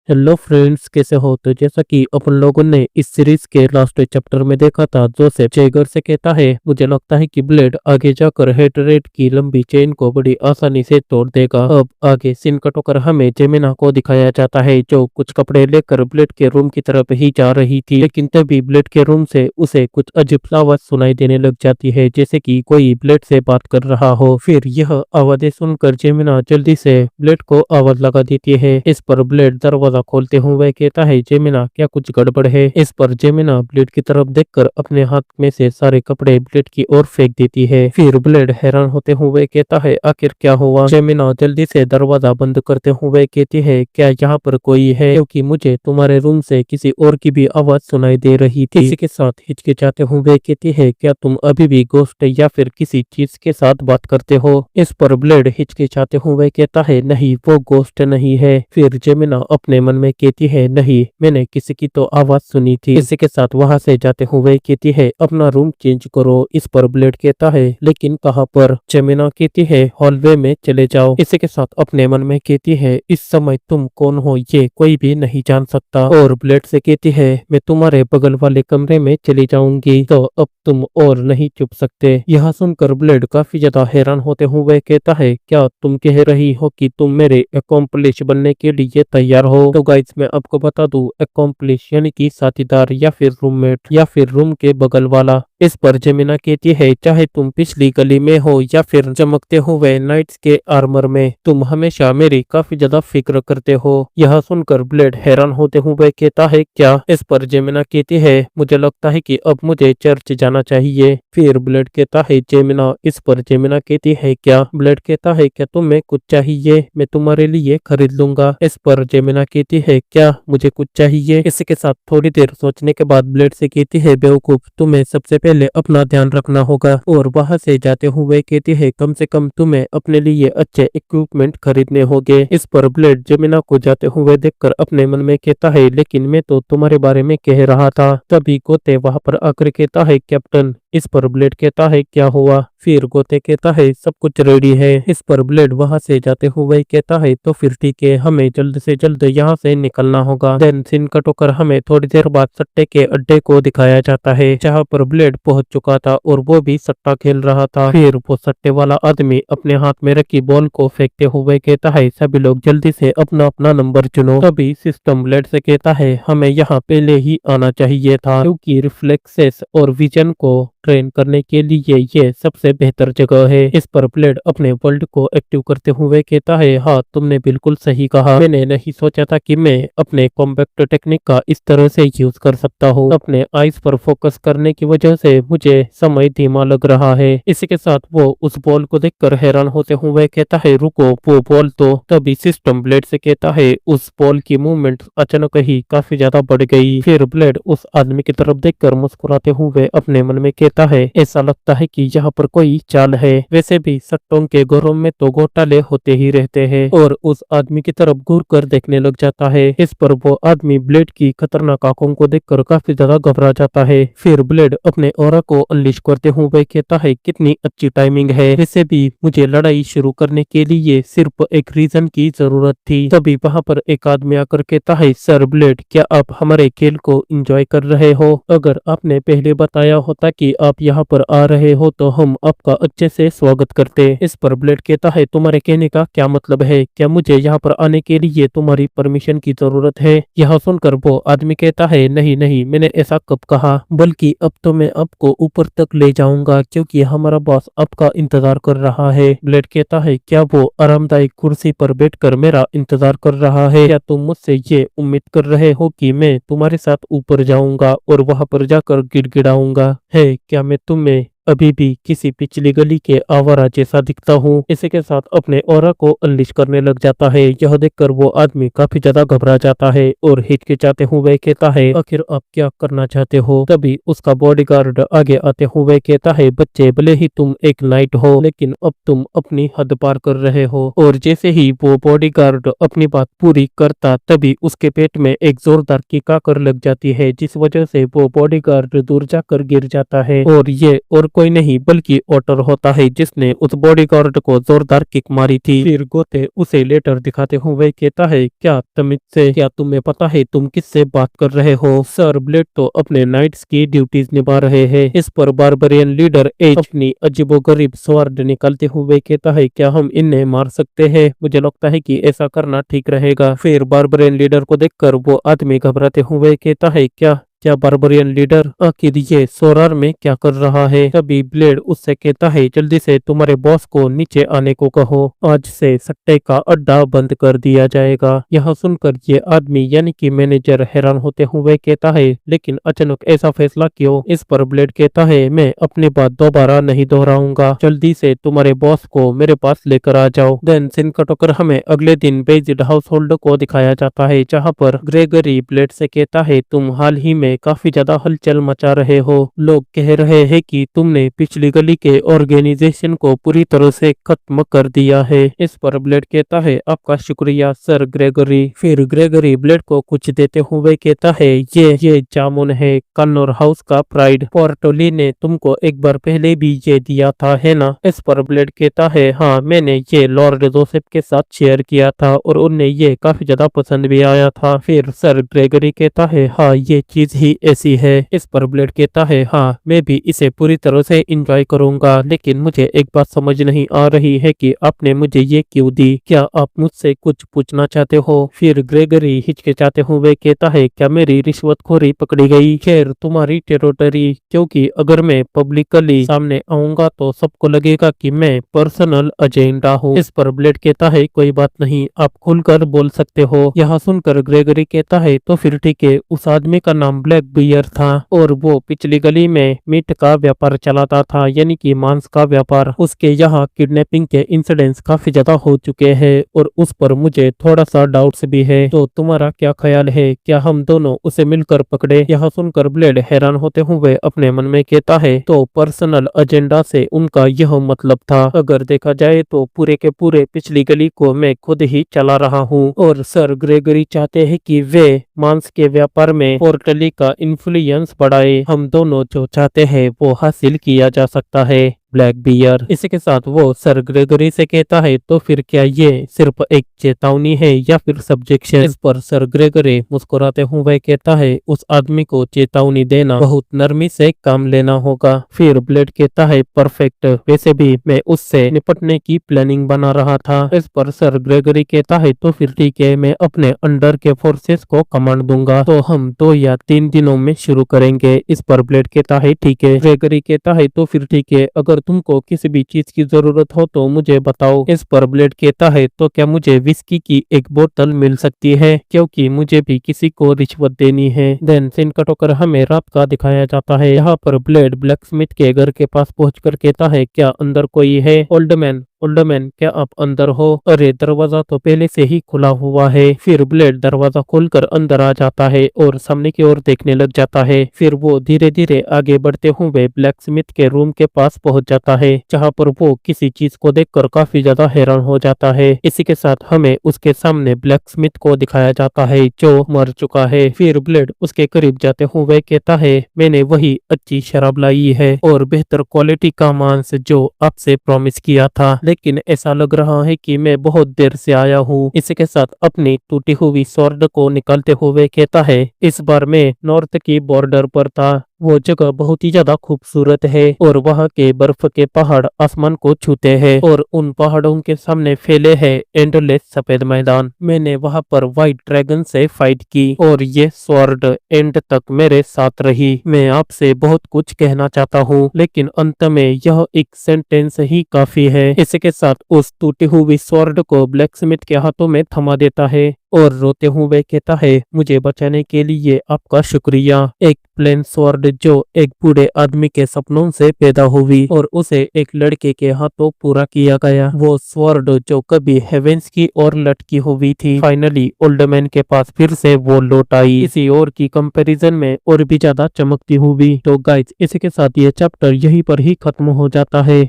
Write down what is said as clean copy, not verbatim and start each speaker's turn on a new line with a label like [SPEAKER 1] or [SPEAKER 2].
[SPEAKER 1] Hello friends, कैसे हो? तो जैसा कि अपन लोगों ने इस सीरीज के लास्ट चैप्टर में देखा था, जोसेफ जैगर से कहता है मुझे लगता है कि ब्लेड आगे जाकर हेड रेड की लंबी चेन को बड़ी आसानी से तोड़ देगा। अब आगे सीन कट होकर हमें जेमिना को दिखाया जाता है जो कुछ कपड़े लेकर ब्लेड के रूम की तरफ ही जा रही थी, लेकिन तभी ब्लेड के रूम से उसे कुछ अजीब आवाज सुनाई देने लग जाती है, जैसे कि कोई ब्लेड से बात कर रहा हो। फिर यह आवाजें सुनकर जेमिना जल्दी से ब्लेड को आवाज लगा देती है। इस पर ब्लेड दरवाजा खोलते हुए कहता है जेमिना क्या कुछ गड़बड़ है? इस पर जेमिना ब्लेड की तरफ देखकर अपने हाथ में से सारे कपड़े ब्लेड की ओर फेंक देती है। फिर ब्लेड हैरान होते हुए कहता है आखिर क्या हुआ? जेमिना जल्दी से दरवाजा बंद करते हुए कहती है क्या यहाँ पर कोई है, क्योंकि मुझे तुम्हारे रूम से किसी और की भी आवाज सुनाई दे रही थी। इसी के साथ हिचकिचाते हुए कहती है क्या तुम अभी भी गोस्ट या फिर किसी चीज के साथ बात करते हो? इस पर ब्लेड हिचकिचाते हुए कहता है नहीं, वो गोस्ट नहीं है। फिर जेमिना अपने मन में कहती है नहीं, मैंने किसी की तो आवाज सुनी थी। इसी के साथ वहां से जाते हुए कहती है अपना रूम चेंज करो। इस पर ब्लेड कहता है लेकिन कहाँ पर? जेमिना कहती है हॉलवे में चले जाओ। इसी के साथ अपने मन में कहती है इस समय तुम कौन हो ये कोई भी नहीं जान सकता। और ब्लेड से कहती है मैं तुम्हारे बगल वाले कमरे में चली जाऊंगी, तो अब तुम और नहीं चुप सकते। यह सुनकर ब्लेड काफी ज्यादा हैरान होते हुए कहता है क्या तुम कह रही हो कि तुम मेरे अकॉम्प्लिश बनने के लिए तैयार हो? तो गाइस मैं आपको बता दूं, अकॉम्प्लिश यानी कि साथीदार या फिर रूममेट या फिर रूम के बगल वाला। इस पर जेमिना कहती है चाहे तुम पिछली गली में हो या फिर चमकते हुए नाइट्स के आर्मर में, तुम हमेशा मेरी काफी ज्यादा फिक्र करते हो। यह सुनकर ब्लेड हैरान होते हुए कहता है क्या? इस पर जेमिना कहती है मुझे लगता है कि अब मुझे चर्च जाना चाहिए। फिर ब्लेड कहता है जेमिना। इस पर जेमिना कहती है क्या? ब्लेड कहता है क्या तुम्हें कुछ चाहिए? मैं तुम्हारे लिए खरीद लूंगा। इस पर जेमिना कहती है क्या मुझे कुछ चाहिए? इसी के साथ थोड़ी देर सोचने के बाद ब्लेड से कहती है बेवकूफ, तुम्हें सबसे पहले अपना ध्यान रखना होगा। और वहां से जाते हुए कहती है कम से कम तुम्हें अपने लिए अच्छे इक्विपमेंट खरीदने होंगे। इस पर ब्लेड जेमिना को जाते हुए देखकर अपने मन में कहता है लेकिन मैं तो तुम्हारे बारे में कह रहा था। तभी गोते वहां पर आकर कहता है कैप्टन। इस पर ब्लेड कहता है क्या हुआ? फिर गोते कहता है सब कुछ रेडी है। इस पर ब्लेड वहां से जाते हुए कहता है तो फिर ठीक है, हमें जल्द से जल्द यहाँ से निकलना होगा। देन सीन कट होकर हमें थोड़ी देर बाद सट्टे के अड्डे को दिखाया जाता है, जहाँ पर ब्लेड पहुंच चुका था और वो भी सट्टा खेल रहा था। फिर वो सट्टे वाला आदमी अपने हाथ में रखी बॉल को फेंकते हुए कहता है सभी लोग जल्दी से अपना अपना नंबर चुनो। तभी सिस्टम ब्लेड से कहता है हमें यहाँ पहले ही आना चाहिए था, क्योंकि रिफ्लेक्सेस और विजन को ट्रेन करने के लिए ये सबसे बेहतर जगह है। इस पर ब्लेड अपने वर्ल्ड को एक्टिव करते हुए कहता है हाँ तुमने बिल्कुल सही कहा, मैंने नहीं सोचा था कि मैं अपने कॉम्बैक्ट टेक्निक का इस तरह से यूज कर सकता हूँ। अपने आईज पर फोकस करने की वजह से मुझे समय धीमा लग रहा है। इसी के साथ वो उस बॉल को देखकर हैरान होते हुए कहता है रुको वो बॉल तो। तभी सिस्टम ब्लेड से कहता है उस बॉल की मूवमेंट अचानक ही काफी ज्यादा बढ़ गई। फिर ब्लेड उस आदमी की तरफ देखकर मुस्कुराते हुए अपने मन में कहता है ऐसा लगता है कि यहाँ पर कोई चाल है। वैसे भी सट्टों के घरों में तो घोटाले होते ही रहते हैं। और उस आदमी की तरफ घूर कर देखने लग जाता है। इस पर वो आदमी ब्लेड की खतरनाक आंखों को देखकर काफी ज्यादा घबरा जाता है। फिर ब्लेड अपने ऑरा को अनलीश करते हुए कहता है कितनी अच्छी टाइमिंग है, वैसे भी मुझे लड़ाई शुरू करने के लिए सिर्फ एक रीजन की जरूरत थी। तभी वहाँ पर एक आदमी आकर कहता है सर ब्लेड क्या आप हमारे खेल को एंजॉय कर रहे हो? अगर आपने पहले बताया होता कि आप यहाँ पर आ रहे हो तो हम आपका अच्छे से स्वागत करते। इस पर ब्लेड कहता है तुम्हारे कहने का क्या मतलब है? क्या मुझे यहाँ पर आने के लिए तुम्हारी परमिशन की जरूरत है? यह सुनकर वो आदमी कहता है नहीं नहीं, मैंने ऐसा कब कहा, बल्कि अब तो मैं आपको ऊपर तक ले जाऊंगा क्योंकि हमारा बॉस आपका इंतजार कर रहा है। ब्लेड कहता है क्या वो आरामदायक कुर्सी पर बैठकर मेरा इंतजार कर रहा है? क्या तुम मुझसे ये उम्मीद कर रहे हो कि मैं तुम्हारे साथ ऊपर जाऊंगा और वहां पर जाकर गिड़गिड़ाऊंगा? है क्या मैं तुम्हें अभी भी किसी पिछली गली के आवारा जैसा दिखता हूँ? इसी के साथ अपने ऑरा को अनलिश करने लग जाता है। यह देखकर वो आदमी काफी ज्यादा घबरा जाता है और हिचकिचाते हुए कहता है आखिर आप क्या करना चाहते हो? तभी उसका बॉडीगार्ड आगे आते हुए कहता है बच्चे भले ही तुम एक नाइट हो, लेकिन अब तुम अपनी हद पार कर रहे हो। और जैसे ही वो बॉडीगार्ड अपनी बात पूरी करता तभी उसके पेट में एक जोरदार किक आकर लग जाती है, जिस वजह से वो बॉडीगार्ड दूर जाकर गिर जाता है। और ये और कोई नहीं बल्कि ओटर होता है जिसने उस बॉडीगार्ड को जोरदार किक मारी थी। फिर गोते उसे लेटर दिखाते हुए कहता है, क्या तमीज से, क्या तुम्हें पता है तुम किससे बात कर रहे हो? सर ब्लेड तो अपने नाइट्स की ड्यूटीज निभा रहे हैं। इस पर बारबरियन लीडर एज अपनी अजीबोगरीब स्वॉर्ड निकालते हुए कहता है, क्या हम इन्हें मार सकते हैं? मुझे लगता है कि ऐसा करना ठीक रहेगा। फिर बारबरियन लीडर को देखकर वो आदमी घबराते हुए कहता है, क्या क्या बारबरियन लीडर, आखिर ये सोरार में क्या कर रहा है? तभी ब्लेड उससे कहता है, जल्दी से तुम्हारे बॉस को नीचे आने को कहो, आज से सट्टे का अड्डा बंद कर दिया जाएगा। यह सुनकर ये आदमी यानी कि मैनेजर हैरान होते हुए कहता है, लेकिन अचानक ऐसा फैसला क्यों? इस पर ब्लेड कहता है, मैं अपनी बात दोबारा नहीं दोहराऊंगा, जल्दी से तुम्हारे बॉस को मेरे पास लेकर आ जाओ। देन सीन कट होकर हमें अगले दिन बेजिड हाउस होल्ड को दिखाया जाता है, जहाँ पर ग्रेगरी ब्लेड से कहता है, तुम हाल ही में काफी ज्यादा हलचल मचा रहे हो। लोग कह रहे हैं कि तुमने पिछली गली के ऑर्गेनाइजेशन को पूरी तरह से खत्म कर दिया है। इस पर ब्लेड कहता है, आपका शुक्रिया सर ग्रेगरी। फिर ग्रेगरी ब्लेड को कुछ देते हुए कहता है, ये जामुन है, कन्नौर हाउस का प्राइड। पोर्टोली ने तुमको एक बार पहले भी ये दिया था, है ना? इस पर ब्लेड कहता है, हाँ, मैंने ये लॉर्ड जोसेफ के साथ शेयर किया था और उन्हें ये काफी ज्यादा पसंद भी आया था। फिर सर ग्रेगरी कहता है, हाँ, ये चीज ही ऐसी है। इस पर ब्लेड कहता है, हाँ, मैं भी इसे पूरी तरह से एंजॉय करूंगा, लेकिन मुझे एक बात समझ नहीं आ रही है कि आपने मुझे ये क्यों दी? क्या आप मुझसे कुछ पूछना चाहते हो? फिर ग्रेगरी हिचकिचाते हुए कहता है, क्या मेरी रिश्वतखोरी पकड़ी गई? खैर, तुम्हारी टेरिटरी, क्योंकि अगर मैं पब्लिकली सामने आऊंगा तो सबको लगेगा कि मैं पर्सनल एजेंडा हूँ। इस पर ब्लेड कहता है, कोई बात नहीं, आप खुलकर बोल सकते हो। यह सुनकर ग्रेगरी कहता है, तो फिर ठीक है। उस आदमी का नाम ब्लैक बियर था और वो पिछली गली में मीट का व्यापार चलाता था, यानी कि मांस का व्यापार। उसके यहाँ किडनैपिंग के इंसिडेंट्स काफी ज्यादा हो चुके हैं और उस पर मुझे थोड़ा सा डाउट्स भी है। तो तुम्हारा क्या ख्याल है, क्या हम दोनों उसे मिलकर पकड़े? यह सुनकर ब्लेड हैरान होते हुए अपने मन में कहता है, तो पर्सनल एजेंडा से उनका यह मतलब था? अगर देखा जाए तो पूरे के पूरे पिछली गली को मैं खुद ही चला रहा हूँ और सर ग्रेगरी चाहते हैं कि वे मांस के व्यापार में पोर्टली का इन्फ्लुएंस बढ़ाए। हम दोनों जो चाहते हैं वो हासिल किया जा सकता है। ब्लैक बियर इसी के साथ वो सर ग्रेगरी से कहता है, तो फिर क्या ये सिर्फ एक चेतावनी है या फिर सब्जेक्शन? इस पर सर ग्रेगरी मुस्कुराते हुए कहता है, उस आदमी को चेतावनी देना बहुत नरमी से काम लेना होगा। फिर ब्लेड कहता है, परफेक्ट, वैसे भी मैं उससे निपटने की प्लानिंग बना रहा था। इस पर सर ग्रेगरी कहता है, तो फिर ठीक है, मैं अपने अंडर के फोर्सेस को कमांड दूंगा, तो हम 2 या 3 दिनों में शुरू करेंगे। इस पर ब्लेड कहता है, ठीक है। ग्रेगरी कहता है, तो फिर ठीक है, अगर तुमको किसी भी चीज की जरूरत हो तो मुझे बताओ। इस पर ब्लेड कहता है, तो क्या मुझे विस्की की एक बोतल मिल सकती है, क्योंकि मुझे भी किसी को रिश्वत देनी है। देन सीन कट होकर हमें रात का दिखाया जाता है। यहाँ पर ब्लेड ब्लैकस्मिथ के घर के पास पहुंचकर कहता है, क्या अंदर कोई है? ओल्डमैन, क्या आप अंदर हो? अरे, दरवाजा तो पहले से ही खुला हुआ है। फिर ब्लेड दरवाजा खोलकर अंदर आ जाता है और सामने की ओर देखने लग जाता है। फिर वो धीरे धीरे आगे बढ़ते हुए ब्लैकस्मिथ के रूम के पास पहुंच जाता है, जहां पर वो किसी चीज को देखकर काफी ज्यादा हैरान हो जाता है। इसी के साथ हमें उसके सामने ब्लैकस्मिथ को दिखाया जाता है जो मर चुका है। फिर ब्लेड उसके करीब जाते हुए कहता है, मैंने वही अच्छी शराब लाई है और बेहतर क्वालिटी का मांस जो आपसे प्रॉमिस किया था, लेकिन ऐसा लग रहा है कि मैं बहुत देर से आया हूँ। इसी के साथ अपनी टूटी हुई स्वॉर्ड को निकालते हुए कहता है, इस बार मैं नॉर्थ की बॉर्डर पर था। वो जगह बहुत ही ज्यादा खूबसूरत है और वहाँ के बर्फ के पहाड़ आसमान को छूते हैं और उन पहाड़ों के सामने फैले हैं एंडलेस सफेद मैदान। मैंने वहाँ पर व्हाइट ड्रैगन से फाइट की और ये स्वॉर्ड एंड तक मेरे साथ रही। मैं आपसे बहुत कुछ कहना चाहता हूँ, लेकिन अंत में यह एक सेंटेंस ही काफी है। इसी के साथ उस टूटी हुई स्वॉर्ड को ब्लैकस्मिथ के हाथों में थमा देता है और रोते हुए कहता है, मुझे बचाने के लिए आपका शुक्रिया। एक प्लेन स्वॉर्ड जो एक बूढ़े आदमी के सपनों से पैदा हुई और उसे एक लड़के के हाथों पूरा किया गया। वो स्वॉर्ड जो कभी हेवेंस की ओर लटकी हुई थी, फाइनली ओल्डमैन के पास फिर से वो लौट आई, किसी और की कंपैरिजन में और भी ज्यादा चमकती हुई। तो गाइस, इसी के साथ ये चैप्टर यहीं पर ही खत्म हो जाता है।